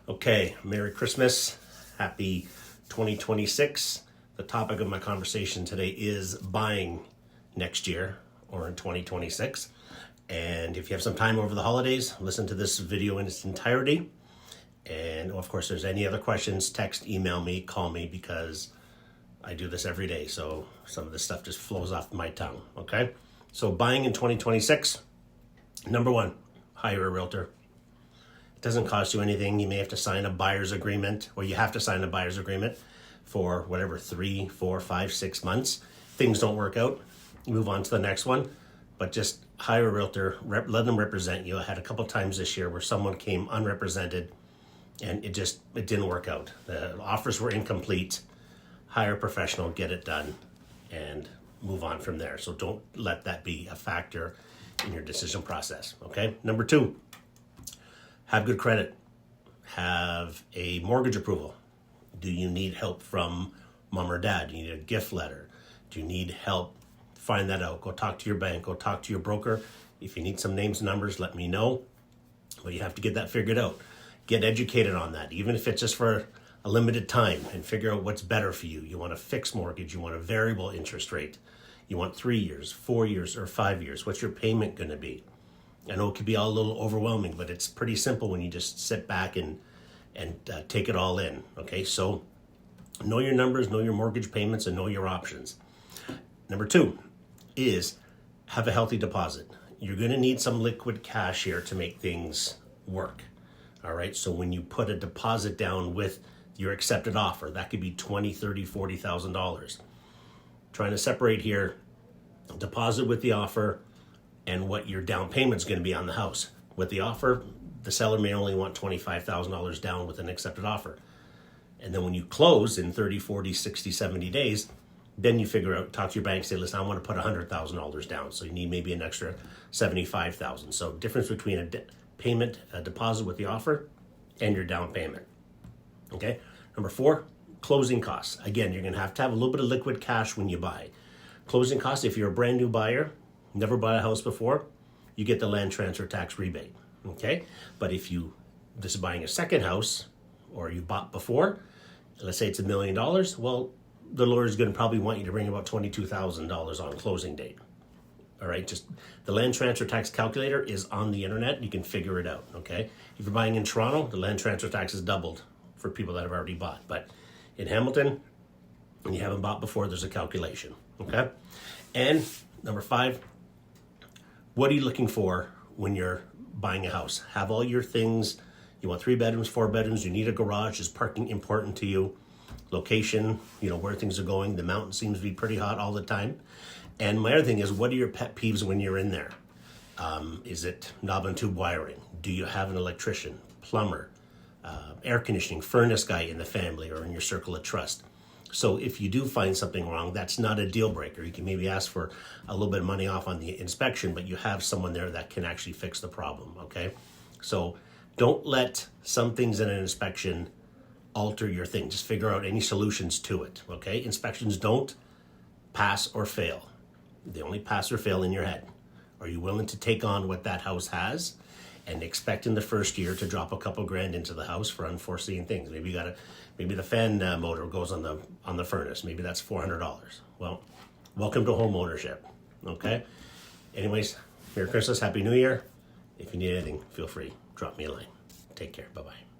Okay, Merry Christmas, Happy 2026. The topic of my conversation today is buying next year or in 2026. And if you have some time over the holidays, listen to this video in its entirety. And of course, if there's any other questions, text, email me, call me, because I do this every day. So some of this stuff just flows off my tongue, okay? So buying in 2026, number one, hire a realtor. It doesn't cost you anything. You may have to sign a buyer's agreement, or you have to sign a buyer's agreement for whatever, 3, 4, 5, 6 months. Things don't work out, move on to the next one. But just hire a realtor, let them represent you. I had a couple times this year where someone came unrepresented and it didn't work out. The offers were incomplete. Hire a professional, get it done, and move on from there. So don't let that be a factor in your decision process, okay? Number two, have good credit. Have a mortgage approval. Do you need help from mom or dad? Do you need a gift letter? Do you need help? Find that out. Go talk to your bank. Go talk to your broker. If you need some names and numbers, let me know. But you have to get that figured out. Get educated on that, even if it's just for a limited time, and figure out what's better for you. You want a fixed mortgage. You want a variable interest rate. You want 3 years, 4 years, or 5 years. What's your payment going to be? I know it can be all a little overwhelming, but it's pretty simple when you just sit back and take it all in, okay? So know your numbers, know your mortgage payments, and know your options. Number two is have a healthy deposit. You're going to need some liquid cash here to make things work, all right? So when you put a deposit down with your accepted offer, that could be $20,000, $30,000, $40,000. Trying to separate here, deposit with the offer and what your down payment's going to be on the house. With the offer, the seller may only want $25,000 down with an accepted offer. And then when you close in 30, 40, 60, 70 days, then you figure out, talk to your bank, say, listen, I want to put $100,000 down. So you need maybe an extra $75,000. So difference between a deposit with the offer and your down payment. Okay. Number four, closing costs. Again, you're going to have a little bit of liquid cash when you buy. Closing costs, if you're a brand new buyer, never bought a house before, you get the land transfer tax rebate, okay? But if you just buying a second house, or you bought before, let's say it's $1 million, well, the lawyer's gonna probably want you to bring about $22,000 on closing date. All right, just the land transfer tax calculator is on the internet. You can figure it out, okay? If you're buying in Toronto, the land transfer tax is doubled for people that have already bought. But in Hamilton, when you haven't bought before, there's a calculation, okay? And number five, what are you looking for when you're buying a house? Have all your things. You want 3 bedrooms, 4 bedrooms. You need a garage. Is parking important to you? Location, where things are going. The mountain seems to be pretty hot all the time. And my other thing is, what are your pet peeves when you're in there? Is it knob and tube wiring? Do you have an electrician, plumber, air conditioning, furnace guy in the family or in your circle of trust? So if you do find something wrong, that's not a deal breaker. You can maybe ask for a little bit of money off on the inspection, but you have someone there that can actually fix the problem, okay? So don't let some things in an inspection alter your thing. Just figure out any solutions to it, okay? Inspections don't pass or fail. They only pass or fail in your head. Are you willing to take on what that house has and expect in the first year to drop a couple grand into the house for unforeseen things? Maybe the fan motor goes on the furnace. Maybe that's $400. Well, welcome to home ownership, okay? Anyways, Merry Christmas, Happy New Year. If you need anything, feel free, drop me a line. Take care, bye-bye.